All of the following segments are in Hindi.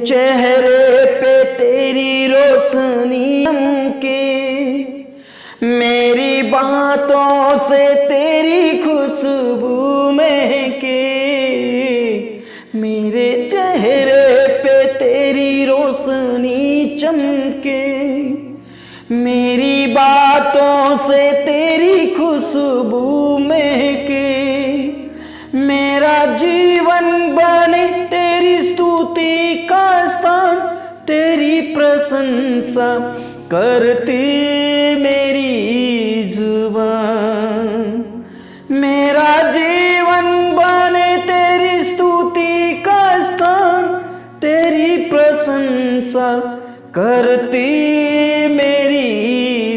चेहरे पे तेरी रोशनी चमके, मेरी बातों से तेरी खुशबू महके, मेरे चेहरे पे तेरी रोशनी चमके, मेरी बातों से तेरी खुशबू महके, मेरा जीवन बने तेरी स्तुति का स्थान, तेरी प्रशंसा करती मेरी जुबान, मेरा जीवन बने तेरी स्तुति का स्थान, तेरी प्रशंसा करती मेरी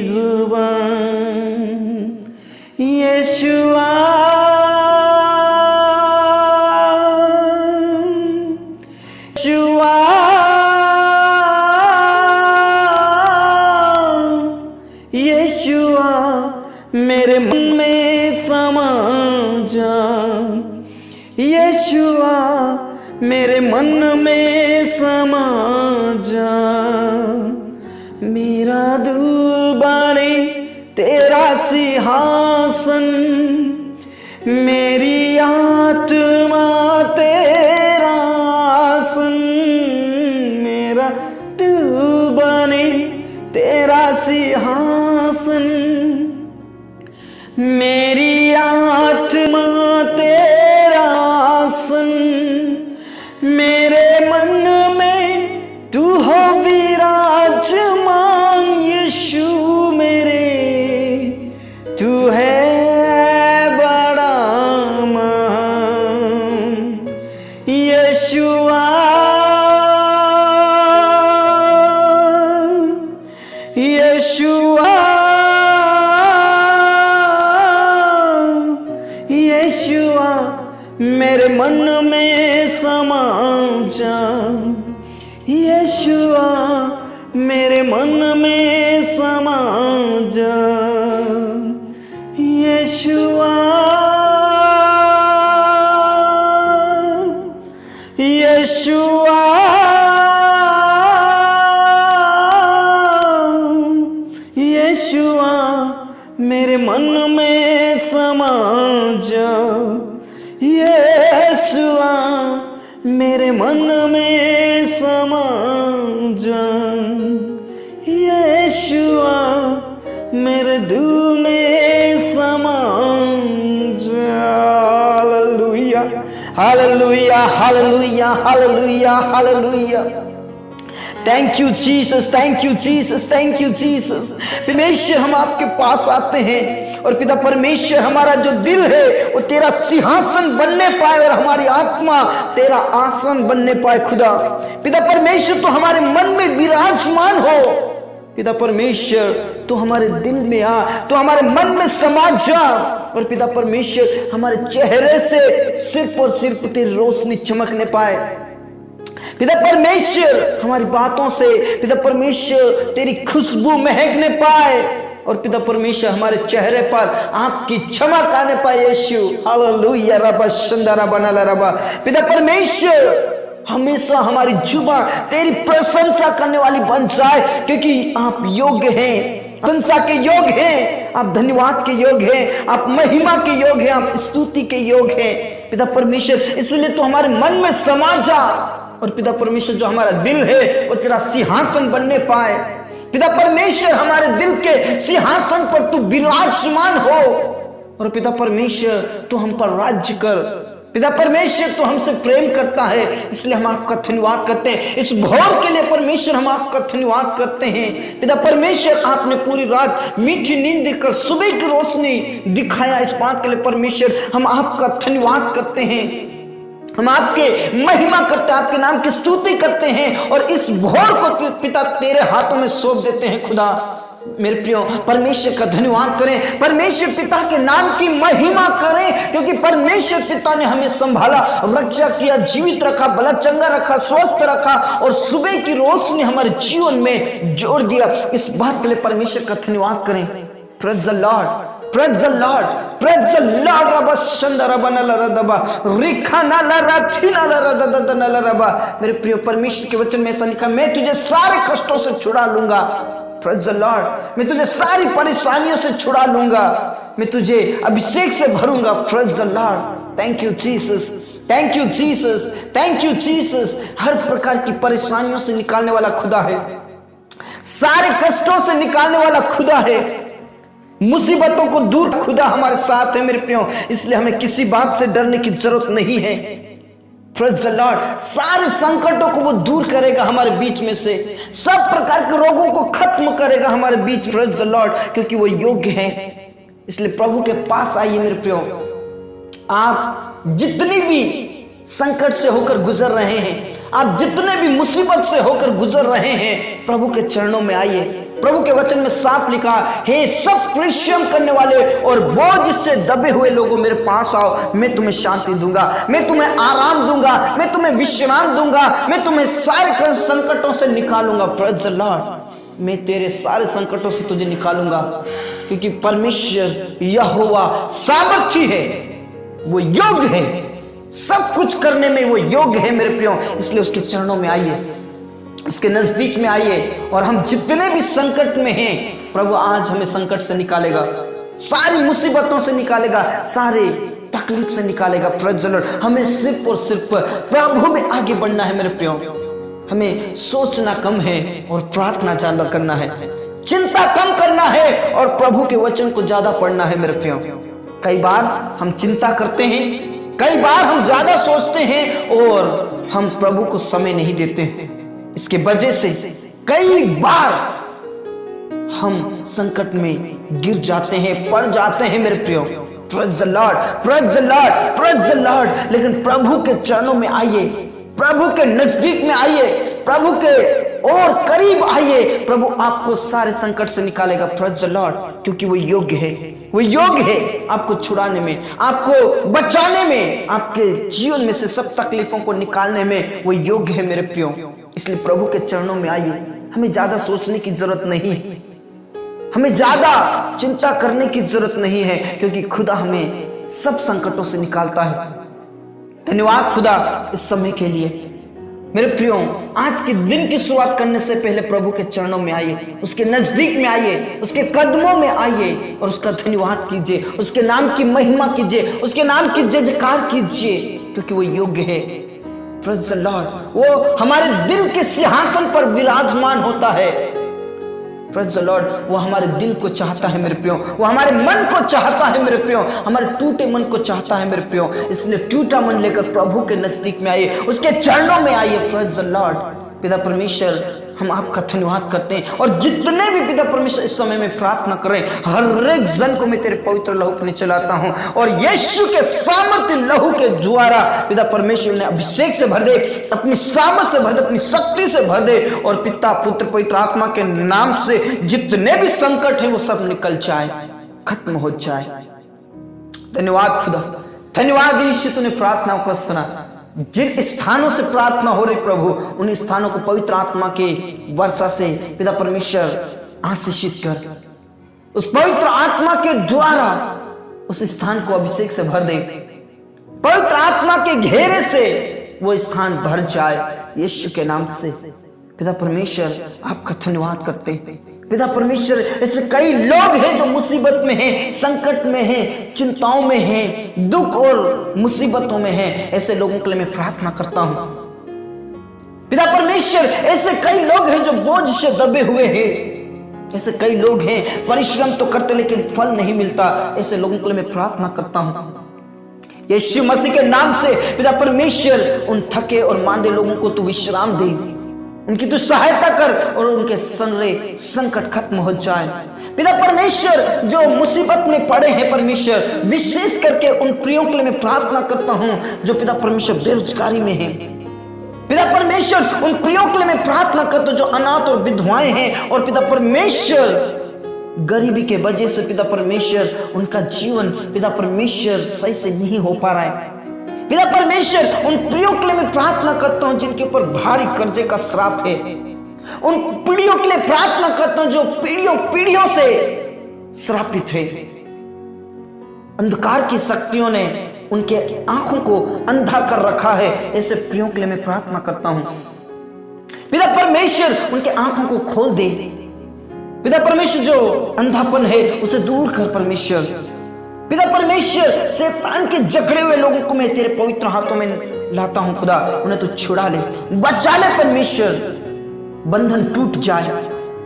जुबान। यीशुआ यीशुआ मेरे मन में समा जा, यीशुआ मेरे मन में समा जा, मेरा दिल बने तेरा सिंहासन, मेरी आत्मा तेरा आसन, मेरा दिल बने तेरा सिंहासन, मेरी आत्मा तेरा आसन, मेरे मन में तू हो विराजमान, यीशु मेरे तू है बड़ा महान। यीशुआ यीशुआ यीशुआ मेरे मन में समा जा, यीशुआ मेरे मन में समा जा, यीशुआ यीशुआ यीशुआ मेरे मन में समा जा, यीशुआ मेरे मन में समा जा, यीशुआ मेरे दिल में समा जा। Hallelujah hallelujah hallelujah hallelujah hallelujah. Thank you Jesus, thank you Jesus, thank you Jesus. परमेश्वर हम आपके पास आते हैं और पिता परमेश्वर हमारा जो दिल है वो तेरा सिंहासन बनने पाए और हमारी आत्मा तेरा आसन बनने पाए। खुदा पिता परमेश्वर तो हमारे मन में विराजमान हो, पिता परमेश्वर तो हमारे दिल में आ, तो हमारे मन में समा जा और पिता परमेश्वर हमारे चेहरे से सिर्फ और सिर्फ तेरी रोशनी चमकने पाए। पिता परमेश्वर हमारी बातों से पिता परमेश्वर तेरी खुशबू महकने पाए और पिता परमेश्वर हमारे चेहरे पर आपकी चमक आने पाए। यीशु हालेलुया रबा शंदरा बनाला रबा। पिता परमेश्वर हमेशा हमारी जुबान तेरी प्रशंसा करने वाली बन जाए, क्योंकि आप योग्य हैं, प्रशंसा के योग हैं, आप धन्यवाद के योग हैं, आप महिमा के योग हैं, आप स्तुति के योग हैं पिता परमेश्वर। इसलिए तो हमारे मन में समा जा और पिता परमेश्वर जो हमारा दिल है वो तेरा सिंहासन बनने पाए। पिता परमेश्वर हमारे दिल के सिंहासन पर तू विराजमान हो और पिता परमेश्वर तू हम पर राज्य कर। पिता परमेश्वर तो हमसे प्रेम करता है, इसलिए हम आपका धन्यवाद करते हैं। इस भोर के लिए परमेश्वर हम आपका धन्यवाद करते हैं। पिता परमेश्वर आपने पूरी रात मीठी नींद देकर सुबह की रोशनी दिखाया, इस बात के लिए परमेश्वर हम आपका धन्यवाद करते हैं। हम आपके महिमा करते हैं, आपके नाम की स्तुति करते हैं और इस भोर को पिता तेरे हाथों में सौंप देते हैं। खुदा मेरे प्रियो परमेश्वर का धन्यवाद करें, परमेश्वर पिता के नाम की महिमा करें, क्योंकि परमेश्वर पिता ने हमें संभाला, रक्षा किया, जीवित रखा, भला चंगा रखा, स्वस्थ रखा और सुबह की रोशनी हमारे जीवन में जोड़ दिया। इस बात के लिए परमेश्वर का धन्यवाद करें। Praise the Lord, praise the Lord, praise the Lord. रबा शंदर बनला रदबा रिखाना ला राथिना ला रददना ला रबा। मेरे प्रिय परमेश्वर के वचन में ऐसा लिखा, मैं तुझे सारे कष्टों से छुड़ा लूंगा। प्रेज द लॉर्ड, मैं तुझे सारी परेशानियों से छुड़ा लूंगा, मैं तुझे अभिषेक से भरूंगा। Praise the Lord, thank you Jesus, thank you Jesus, thank you Jesus. हर प्रकार की परेशानियों से निकालने वाला खुदा है, सारे कष्टों से निकालने वाला खुदा है, मुसीबतों को दूर खुदा हमारे साथ है मेरे प्रियो, इसलिए हमें किसी बात से डरने की जरूरत नहीं है। प्रेज द लॉर्ड, सारे संकटों को वो दूर करेगा हमारे बीच में से, सब प्रकार के रोगों को खत्म करेगा हमारे बीच। प्रेज द लॉर्ड, क्योंकि वो योग्य है। इसलिए प्रभु के पास आइए मेरे प्रियो। आप जितनी भी संकट से होकर गुजर रहे हैं, आप जितने भी मुसीबत से होकर गुजर रहे हैं, प्रभु के चरणों में आइए। प्रभु के वचन में साफ लिखा है, सब परिश्रम करने वाले और बोझ से दबे हुए लोगों मेरे पास आओ, मैं तुम्हें शांति दूंगा, मैं तुम्हें आराम दूंगा, मैं तुम्हें विश्राम दूंगा, मैं तुम्हें सारे संकटों से निकालूंगा। प्रेज द लॉर्ड, मैं तेरे सारे संकटों से तुझे निकालूंगा, क्योंकि परमेश्वर यहोवा सामर्थी है, वो योग्य है, सब कुछ करने में वो योग्य है मेरे प्रियो। इसलिए उसके चरणों में आइए, उसके नजदीक में आइए, और हम जितने भी संकट में हैं, प्रभु आज हमें संकट से निकालेगा, सारी मुसीबतों से निकालेगा, सारे तकलीफ से निकालेगा। प्रेज़ द लॉर्ड, हमें सिर्फ और सिर्फ प्रभु में आगे बढ़ना है मेरे प्रियो। हमें सोचना कम है और प्रार्थना ज्यादा करना है, चिंता कम करना है और प्रभु के वचन को ज्यादा पढ़ना है मेरे प्रियो। कई बार हम चिंता करते हैं, कई बार हम ज्यादा सोचते हैं और हम प्रभु को समय नहीं देते हैं। इसके वजह से कई बार हम संकट में गिर जाते हैं, पड़ जाते हैं मेरे प्रियो। Praise the Lord, praise the Lord, praise the Lord. लेकिन प्रभु के चरणों में आइए, प्रभु के नजदीक में आइए, प्रभु के और करीब आइए, प्रभु आपको सारे संकट से निकालेगा। प्रेज़ द लॉर्ड, क्योंकि वो योग्य है, वो योग्य है आपको छुड़ाने में, आपको बचाने में, आपके जीवन में से सब तकलीफों को निकालने में वो योग्य है मेरे प्रियो। इसलिए प्रभु के चरणों में आइए। हमें ज्यादा सोचने की जरूरत नहीं, हमें ज्यादा चिंता करने की जरूरत नहीं है, क्योंकि खुदा हमें सब संकटों से निकालता है। धन्यवाद खुदा इस समय के लिए। मेरे प्रियो, आज के दिन की शुरुआत करने से पहले प्रभु के चरणों में आइए, उसके नजदीक में आइए, उसके कदमों में आइए और उसका धन्यवाद कीजिए, उसके नाम की महिमा कीजिए, उसके नाम की जय जयकार कीजिए, क्योंकि वो योग्य है। प्रेज़ द लॉर्ड, वो हमारे दिल के सिंहासन पर विराजमान होता है। प्रेज़ द लॉर्ड, वो हमारे दिल को चाहता है मेरे प्रियो, वो हमारे मन को चाहता है मेरे प्रियो, हमारे टूटे मन को चाहता है मेरे प्रियो। इसलिए टूटा मन लेकर प्रभु के नजदीक में आइए, उसके चरणों में आइए। प्रेज़ द लॉर्ड, पिता परमेश्वर हम आपका धन्यवाद करते हैं, और जितने भी पिता परमेश्वर इस समय में प्रार्थना कर रहे हैं, हर एक जन को मैं तेरे पवित्र लहू पर चलाता हूं, और यीशु के सामर्थ्य लहू के द्वारा पिता परमेश्वर ने अभिषेक से भर दे, अपनी सामर्थ से भर दे, अपनी शक्ति से भर दे, और पिता पुत्र पवित्र आत्मा के नाम से जितने भी संकट है वो सब निकल जाए, खत्म हो जाए। धन्यवाद खुदा, धन्यवाद यीशु, तूने प्रार्थनाओं को सुना। जिन स्थानों से प्रार्थना हो रही प्रभु, उन स्थानों को पवित्र आत्मा के वर्षा से पिता परमेश्वर आशीषित कर, उस पवित्र आत्मा के द्वारा उस स्थान को अभिषेक से भर दे, पवित्र आत्मा के घेरे से वो स्थान भर जाए यीशु के नाम से। पिता परमेश्वर आपका धन्यवाद करते हैं। पिता परमेश्वर, ऐसे कई लोग हैं जो मुसीबत में हैं, संकट में हैं, चिंताओं में हैं, दुख और मुसीबतों में हैं, ऐसे लोगों के लिए मैं प्रार्थना करता हूं। पिता परमेश्वर, ऐसे कई लोग हैं जो बोझ से दबे हुए हैं, ऐसे कई लोग हैं परिश्रम तो करते लेकिन फल नहीं मिलता, ऐसे लोगों के लिए मैं प्रार्थना करता हूं। यीशु मसीह के नाम से पिता परमेश्वर, उन थके और मांदे लोगों को तू विश्राम दे, उनकी तू सहायता कर, और उनके सारे संकट खत्म हो जाए। पिता परमेश्वर, जो मुसीबत में पड़े हैं परमेश्वर, विशेष करके उन प्रियों के लिए मैं प्रार्थना करता हूं जो पिता परमेश्वर बेरोजगारी में हैं। पिता परमेश्वर, उन प्रियों के लिए मैं प्रार्थना करता हूं जो अनाथ और विधवाएं हैं, और पिता परमेश्वर गरीबी के वजह से पिता परमेश्वर उनका जीवन पिता परमेश्वर सही से नहीं हो पा रहा है। पिता परमेश्वर, उन प्रियों के लिए मैं प्रार्थना करता हूं जिनके ऊपर भारी कर्जे का श्राप है, उन पीढ़ियों के लिए प्रार्थना करता हूं जो पीढ़ियों से श्रापित है। अंधकार की शक्तियों ने उनके आंखों को अंधा कर रखा है। ऐसे प्रियों के लिए मैं प्रार्थना करता हूं, पिता परमेश्वर उनके आंखों को खोल दे। पिता परमेश्वर जो अंधापन है उसे दूर कर परमेश्वर। पिता परमेश्वर शैतान के जकड़े हुए लोगों को मैं तेरे पवित्र हाथों में लाता हूं खुदा, उन्हें तू छुड़ा ले, बचा ले परमेश्वर। बंधन टूट जाए,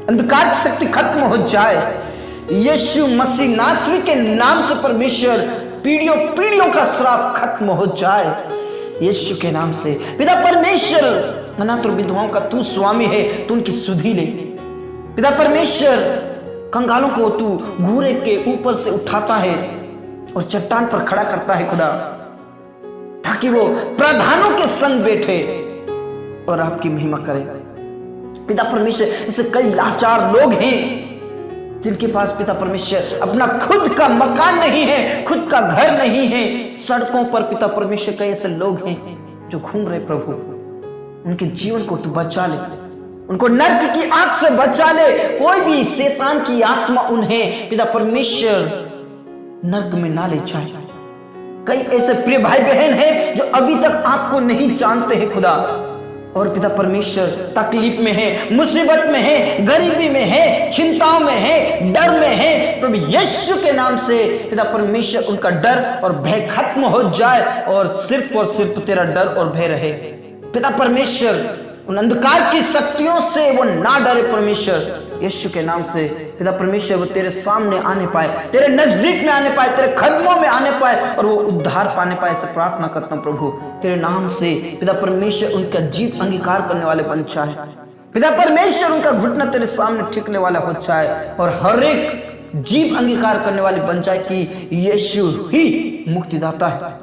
अंधकार की शक्ति खत्म हो जाए यीशु मसीह नासरी के नाम से परमेश्वर। पीढ़ियों पीढ़ियों का श्राप खत्म हो जाए यीशु के नाम से। पिता परमेश्वर अनाथ और विधवाओं का तू स्वामी है, तू उनकी सुधि ले। पिता परमेश्वर कंगालों को तू घूरे के ऊपर से उठाता है और चट्टान पर खड़ा करता है खुदा, ताकि वो प्रधानों के संग बैठे और आपकी महिमा करे। पिता परमेश्वर ऐसे कई लाचार लोग हैं जिनके पास पिता परमेश्वर अपना खुद का मकान नहीं है, खुद का घर नहीं है। सड़कों पर पिता परमेश्वर कई ऐसे लोग हैं जो घूम रहे प्रभु, उनके जीवन को तू बचा ले, उनको नर्क की आंख से बचा ले। कोई भी शैतान की आत्मा उन्हें पिता परमेश्वर नर्क में ना ले जाए। कई ऐसे प्रिय भाई बहन हैं जो अभी तक आपको नहीं जानते हैं खुदा, और पिता परमेश्वर तकलीफ में है, मुसीबत में है, गरीबी में है, चिंताओं में है, डर में है। प्रभु यीशु के नाम से पिता परमेश्वर उनका डर और भय खत्म हो जाए और सिर्फ तेरा डर और भय रहे। पिता परमेश्वर उन अंधकार की शक्तियों से वो ना डरे परमेश्वर यीशु के नाम से। पिता परमेश्वर वो तेरे सामने आने पाए, तेरे नजदीक में आने पाए, तेरे कदमों में आने पाए और वो उद्धार पाने पाए। ऐसे प्रार्थना करता हूं प्रभु तेरे नाम से। पिता परमेश्वर उनका जीव अंगीकार करने वाले बन जाए। पिता परमेश्वर उनका घुटना तेरे सामने टिकने वाला हो जाए और हर एक जीव अंगीकार करने वाले बन जाए कि यीशु ही मुक्तिदाता है।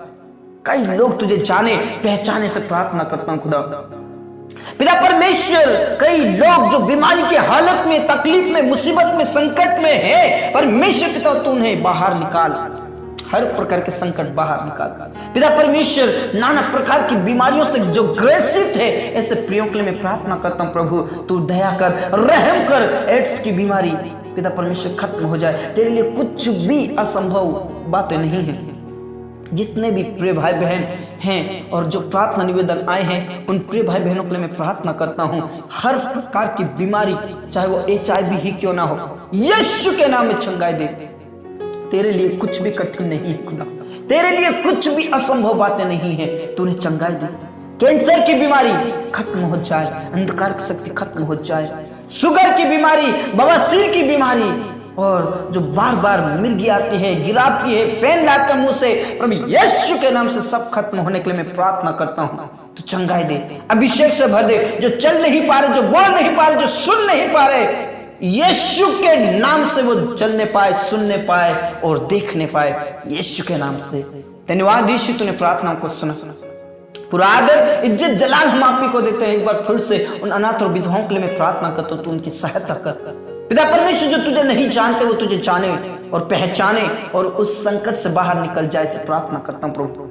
कई लोग तुझे जाने पहचाने से प्रार्थना करता हूं खुदा। पिता परमेश्वर कई लोग जो बीमारी की हालत में, तकलीफ में, मुसीबत में, संकट में है, परमेश्वर पिता तू उन्हें बाहर निकाल, हर प्रकार के संकट बाहर निकाल। पिता परमेश्वर नाना प्रकार की बीमारियों से जो ग्रसित है ऐसे प्रियों के लिए मैं प्रार्थना करता हूं प्रभु तू दया कर, रहम कर। एड्स की बीमारी पिता परमेश्वर खत्म हो जाए। तेरे लिए कुछ भी असंभव बातें नहीं है। जितने भी प्रिय भाई बहन हैं और जो प्रार्थना निवेदन आए हैं उन प्रिय भाई बहनों के लिए मैं प्रार्थना करता हूं, हर प्रकार की बीमारी चाहे वो HIV ही क्यों ना हो, यीशु के नाम में चंगाई दे। तेरे लिए कुछ भी कठिन नहीं है खुदा, तेरे लिए कुछ भी असंभव बातें नहीं है, तूने चंगाई दी। कैंसर की बीमारी खत्म हो जाए, अंधकार की शक्ति खत्म हो जाए, शुगर की बीमारी, बवासीर की बीमारी और जो बार बार मिर्गी आती है, गिराती है, फैन लाते मुंह से, प्रभु यीशु के नाम से सब खत्म होने के लिए मैं प्रार्थना करता हूं। तो चंगाई दे, अभिषेक से भर दे। जो चल नहीं पा रहे, जो बोल नहीं पा रहे, जो सुन नहीं पा रहे, यीशु के नाम से वो चलने पाए, सुनने पाए और देखने पाए यीशु के नाम से। धन्यवाद यीशु, तूने प्रार्थनाओं को सुना। पूरा आदर, इज्जत, जलाल हम आप ही को देते हैं। एक बार फिर से उन अनाथ और विधवाओं के लिए मैं प्रार्थना करता हूं, तू उनकी सहायता कर। पिता परमेश्वर जो तुझे नहीं जानते वो तुझे जाने और पहचाने और उस संकट से बाहर निकल जाए, से प्रार्थना करता हूं प्रभु।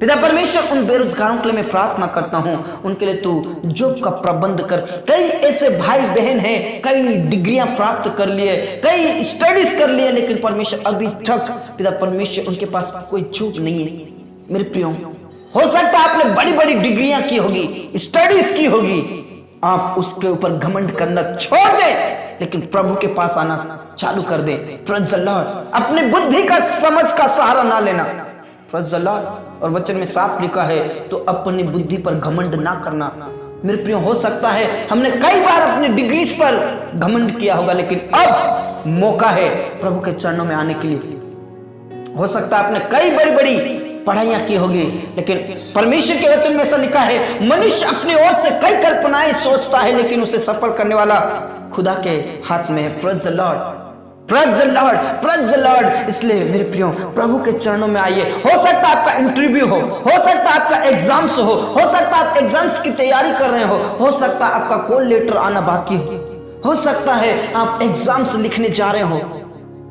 पिता परमेश्वर उन बेरोजगारों के लिए मैं प्रार्थना करता हूं, उनके लिए तू जॉब का प्रबंध कर। कई ऐसे भाई बहन हैं, कई डिग्रियां प्राप्त कर लिए, कई स्टडीज कर लिए, लेकिन परमेश्वर अभी तक पिता परमेश्वर उनके पास कोई जॉब नहीं है। मेरे प्रियो, हो सकता है आपने बड़ी बड़ी डिग्रियां की होगी, स्टडीज की होगी, आप उसके ऊपर घमंड करना छोड़ दें, लेकिन प्रभु के पास आना चालू कर दे। Praise the Lord. अपनी बुद्धि का, समझ का सहारा ना लेना। Praise the Lord. और वचन में साफ लिखा है तो अपनी बुद्धि पर घमंड ना करना। मेरे प्रियो, हो सकता है हमने कई बार अपनी डिग्रीज पर घमंड किया होगा, लेकिन अब मौका है प्रभु के चरणों में आने के लिए। हो सकता है आपने कई बड़ी बड़ी पढ़ाइयां की होगी, लेकिन परमेश्वर के वचन में ऐसा लिखा है, मनुष्य अपनी ओर से कई कल्पनाएं सोचता है, लेकिन उसे सफल करने वाला खुदा के हाथ में है। Praise the Lord, praise the Lord, praise the Lord. इसलिए मेरे प्रियो, प्रभु के चरणों में आइए। हो सकता है आपका इंटरव्यू हो सकता है आपका एग्जाम्स हो सकता है आप एग्जाम्स की तैयारी कर रहे हो सकता है आपका कॉल लेटर आना बाकी हो सकता है आप एग्जाम्स लिखने जा रहे हो।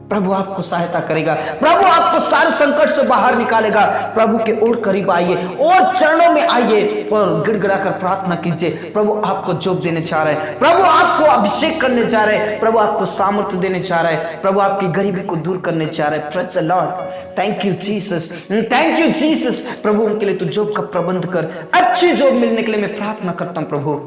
प्रभु आपको सहायता करेगा, प्रभु आपको सारे संकट से बाहर निकालेगा। प्रभु के और करीब आइए और चरणों में आइए और गिड़गिड़ाकर प्रार्थना कीजिए। प्रभु आपको जोग देने चाह रहे हैं, प्रभु आपको अभिषेक करने जा रहे हैं, प्रभु आपको सामर्थ्य देने चाह रहे हैं, प्रभु आपकी गरीबी को दूर करने चाह रहे हैं। Praise the Lord, thank you Jesus, thank you Jesus. प्रभु उनके लिए तू जॉब का प्रबंध कर, अच्छी जॉब मिलने के लिए मैं प्रार्थना करता हूं प्रभु।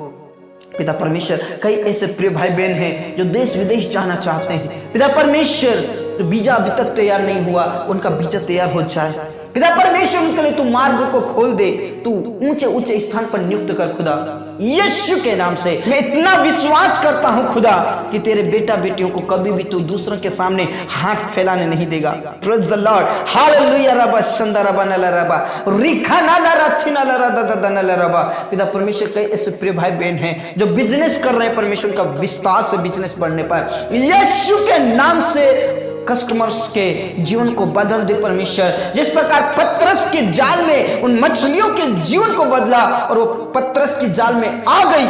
पिता परमेश्वर, कई ऐसे प्रिय भाई बहन हैं जो देश विदेश जाना चाहते हैं। पिता परमेश्वर, वीजा अभी तक तैयार नहीं हुआ, उनका वीजा तैयार हो जाए। पिता परमेश्वर, उनके लिए तू मार्ग को खोल दे, तू ऊंचे ऊंचे स्थान पर नियुक्त कर खुदा, यीशु के नाम से। मैं इतना विश्वास करता हूं खुदा कि तेरे बेटा बेटियों को कभी भी तू दूसरों के सामने हाथ फैलाने नहीं देगा। Praise the Lord, hallelujah. रबा संदा रबा नला रबा रिखा नला रथी नला रदा नला रबा। पिता परमेश्वर, कई ऐसे प्रिय भाई बहन हैं जो बिजनेस कर रहे हैं परमेश्वर, का विस्तार से बिजनेस बढ़ने पाए, यीशु के नाम से कस्टमर्स के जीवन को बदल दे परमेश्वर। जिस प्रकार पतरस के जाल में उन मछलियों के जीवन को बदला और वो पतरस की जाल में आ गई,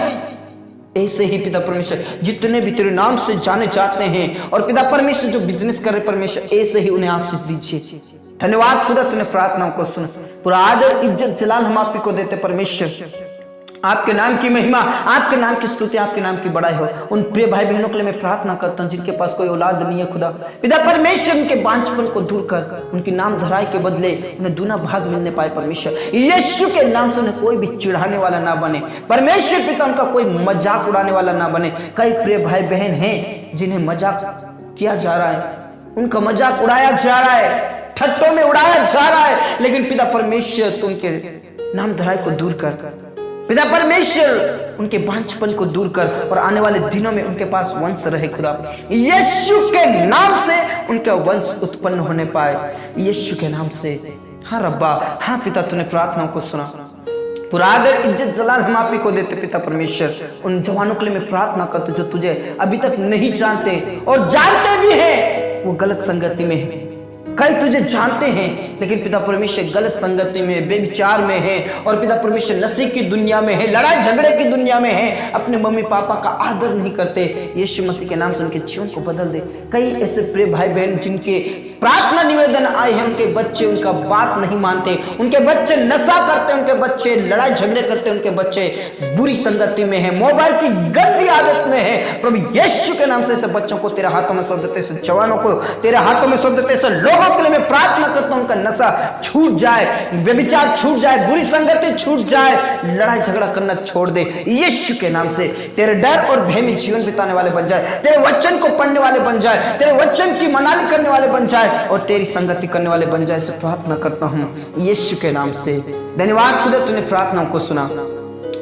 ऐसे ही पिता परमेश्वर जितने भी तेरे नाम से जाने जाते हैं और पिता परमेश्वर जो बिजनेस कर रहे परमेश्वर, ऐसे ही उन्हें आशीष दीजिए। धन्यवाद खुदा, तूने प्रार्थनाओं को सुना। पूरा आदर इज्जत जलाल हम आप ही को देते परमेश्वर। आपके नाम की महिमा, आपके नाम की स्तुति, आपके नाम की बड़ाई हो। उन प्रिय भाई बहनों के लिए मैं प्रार्थना करता हूं जिनके पास कोई औलाद नहीं है खुदा, पिता परमेश्वर उनके बांझपन को दूर कर, उनकी नाम धराई के बदले उन्हें दूना भाग मिलने पाए परमेश्वर। यीशु के नाम से उन्हें कोई भी चिढ़ाने वाला ना बने परमेश्वर पिता, उनका कोई मजाक उड़ाने वाला ना बने। कई प्रिय भाई बहन हैं जिन्हें मजाक किया जा रहा है, उनका मजाक उड़ाया जा रहा है, ठट्टों में उड़ाया जा रहा है, लेकिन पिता परमेश्वर तुम उनके नाम धराई को दूर कर, पिता परमेश्वर उनके बांझपन को दूर कर और आने वाले दिनों में उनके पास वंश रहे खुदा, यीशु के नाम से उनका वंश उत्पन्न होने पाए, यीशु के नाम से। हाँ रब्बा, हाँ पिता, तूने प्रार्थनाओं को सुना। पूरा आदर इज्जत जलाल हम आप ही को देते पिता परमेश्वर। उन जवानों के लिए मैं प्रार्थना करता जो तुझे अभी तक नहीं जानते और जानते भी हैं वो गलत संगति में है। कई तुझे जानते हैं लेकिन पिता परमेश्वर गलत संगति में, बेविचार में है, और पिता परमेश्वर नशे की दुनिया में है, लड़ाई झगड़े की दुनिया में है, अपने मम्मी पापा का आदर नहीं करते। यीशु मसीह के नाम से उनके जीवन को बदल दे। कई ऐसे प्रिय भाई बहन जिनके प्रार्थना निवेदन आए हैं, उनके बच्चे उनका बात नहीं मानते, उनके बच्चे नशा करते, उनके बच्चे लड़ाई झगड़े करते, उनके बच्चे बुरी संगति में है, मोबाइल की गंदी आदत में है। प्रभु यीशु के नाम से ऐसे बच्चों को तेरे हाथों में सौंप देते, ऐसे जवानों को तेरे हाथों में सौंप देते, ऐसे लोगों के लिए मैं प्रार्थना करता हूं उनका नशा छूट जाए, व्यभिचार छूट जाए, बुरी संगति छूट जाए, लड़ाई झगड़ा करना छोड़ दे यीशु के नाम से। तेरे डर और भय में जीवन बिताने वाले बन जाए, तेरे वचन को पढ़ने वाले बन जाए, तेरे वचन की मनाली करने वाले बन जाए और तेरी संगति करने वाले बन जाए। से प्रार्थना करता हूं यीशु के नाम से। धन्यवाद खुदा, तूने प्रार्थनाओं को सुना।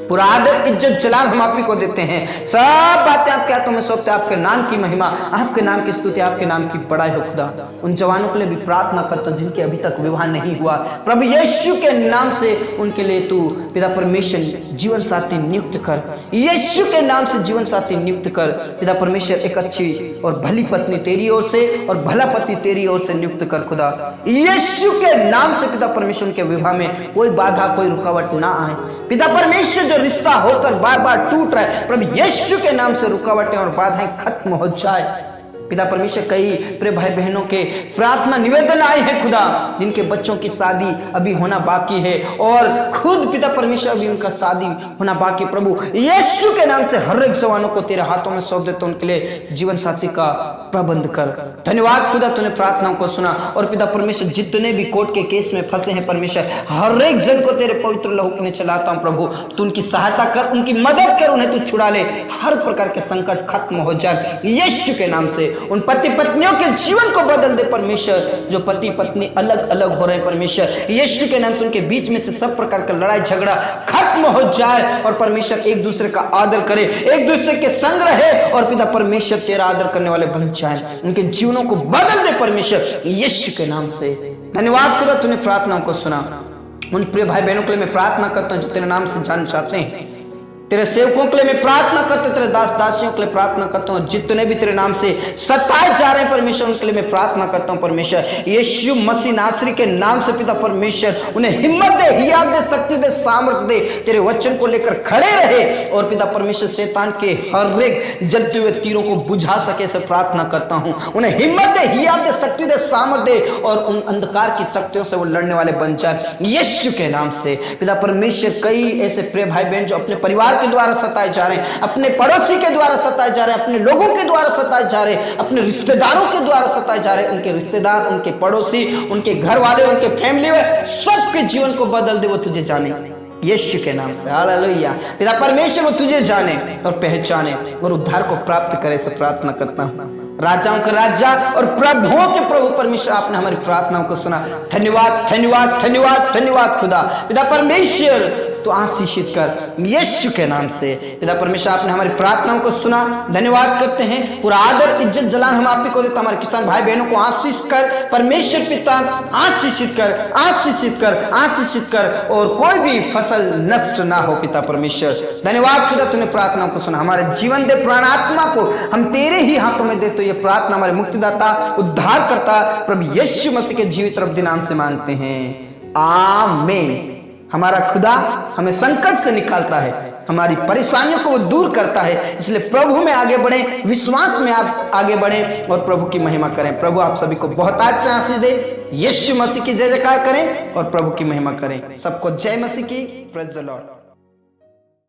पूरा आदर इज्जत जलाल हम आप ही को देते हैं। सब बातें आपके हाथों में सौंपते, आपके नाम की महिमा, आपके नाम की स्तुति, आपके नाम की बड़ाई हो खुदा। उन जवानों के लिए भी प्रार्थना करता हूं जिनके अभी तक विवाह नहीं हुआ, प्रभु यीशु के नाम से उनके लिए तू पिता परमेश्वर जीवन साथी नियुक्त कर, यीशु के नाम से जीवन साथी नियुक्त कर पिता परमेश्वर। एक अच्छी और भली पत्नी तेरी ओर से और भला पति तेरी ओर से नियुक्त कर खुदा, यीशु के नाम से पिता परमेश्वर के विवाह में कोई बाधा, कोई रुकावट ना आए पिता परमेश्वर। रिश्ता होकर बार बार टूट रहा है, प्रभु यीशु के नाम से रुकावटें और बाधाएं खत्म हो जाए पिता परमेश्वर। कई प्रिय भाई बहनों के प्रार्थना निवेदन आए हैं खुदा जिनके बच्चों की शादी अभी होना बाकी है और खुद पिता परमेश्वर अभी उनका शादी होना बाकी। प्रभु यीशु के नाम से हर एक जवानों को तेरे हाथों में सौंप देता, उनके लिए जीवन साथी का प्रबंध कर। धन्यवाद खुदा, तूने प्रार्थनाओं को सुना। और पिता परमेश्वर जितने भी कोर्ट के केस में फंसे हैं परमेश्वर, हर एक जन को तेरे पवित्र लहू के नीचे लाता हूं प्रभु। तू उनकी सहायता कर, उनकी मदद कर, उन्हें तू छुड़ा ले, हर प्रकार के संकट खत्म हो जाए यीशु के नाम से। उन पति पत्नियों के जीवन को बदल दे परमेश्वर, जो पति पत्नी अलग अलग हो रहे हैं परमेश्वर, यीशु के नाम से उनके बीच में से सब प्रकार का लड़ाई झगड़ा खत्म हो जाए और परमेश्वर एक दूसरे का आदर करे, एक दूसरे के संग रहे और पिता परमेश्वर तेरा आदर करने वाले बन जाए। उनके जीवनों को बदल दे परमेश्वर यीशु के नाम से। धन्यवाद खुदा, तूने प्रार्थनाओं को सुना। उन प्रिय भाई बहनों के लिए मैं प्रार्थना करता हूं जो तेरे नाम से जान चाहते हैं, तेरे सेवकों के लिए मैं प्रार्थना करता हूँ, तेरे दास दासियों के लिए प्रार्थना करता हूँ, जितने भी तेरे नाम से सताए जा रहे हैं परमेश्वर, उनके लिए मैं प्रार्थना करता हूँ परमेश्वर। यीशु मसीह नासरी के नाम से पिता परमेश्वर उन्हें हिम्मत दे, हियात दे, शक्ति दे, सामर्थ्य दे, तेरे वचन को लेकर खड़े रहे और पिता परमेश्वर शैतान के हर एक जलते हुए तीरों को बुझा सके, से प्रार्थना करता हूँ। उन्हें हिम्मत दे, हियात दे, शक्ति दे, सामर्थ्य दे और उन अंधकार की शक्तियों से वो लड़ने वाले बन जाए यीशु के नाम से। पिता परमेश्वर कई ऐसे प्रिय भाई बहन जो अपने परिवार के द्वारा सताए जा रहे हैं, अपने पड़ोसी के द्वारा सताए जा रहे हैं, अपने लोगों के द्वारा सताए जा रहे हैं, अपने रिश्तेदारों के द्वारा सताए जा रहे हैं, उनके रिश्तेदार, उनके पड़ोसी, उनके घर वाले, उनके फैमिली में सबके जीवन को बदल दे, वो तुझे जाने यीशु के नाम से। हालेलुया। पिता परमेश्वर वो तुझे जाने और पहचाने और उद्धार को प्राप्त करे, से प्रार्थना करता हूँ। राजाओं का राजा और प्रभुओं के प्रभु परमेश्वर, आपने हमारी प्रार्थनाओं को सुना। धन्यवाद, धन्यवाद, धन्यवाद, धन्यवाद खुदा। पिता परमेश्वर तो आशीषित कर यीशु के नाम से। पिता परमेश्वर आपने हमारी प्रार्थनाओं को सुना, धन्यवाद करते हैं। पूरा आदर, इज्जत, जलाल हम आप ही को देते। हमारे किसान भाई बहनों को आशीष कर परमेश्वर पिता, आशीषित कर, आशीषित कर, आशीषित कर और कोई भी फसल नष्ट ना हो पिता परमेश्वर। धन्यवाद खुदा, तूने प्रार्थनाओं को सुना। हमारे जीवन दे, प्राण आत्मा को हम तेरे ही हाथों में दे। तो ये प्रार्थना हमारे मुक्तिदाता, उद्धार करता प्रभु यीशु मसीह के जीवित रब नाम से मांगते हैं, आमीन। हमारा खुदा हमें संकट से निकालता है, हमारी परेशानियों को वो दूर करता है। इसलिए प्रभु में आगे बढ़ें, विश्वास में आप आगे बढ़ें और प्रभु की महिमा करें। प्रभु आप सभी को बहुत आज से आशीष दे। यीशु मसीह की जय जयकार करें और प्रभु की महिमा करें। सबको जय मसीह की, प्रेज़ द लॉर्ड।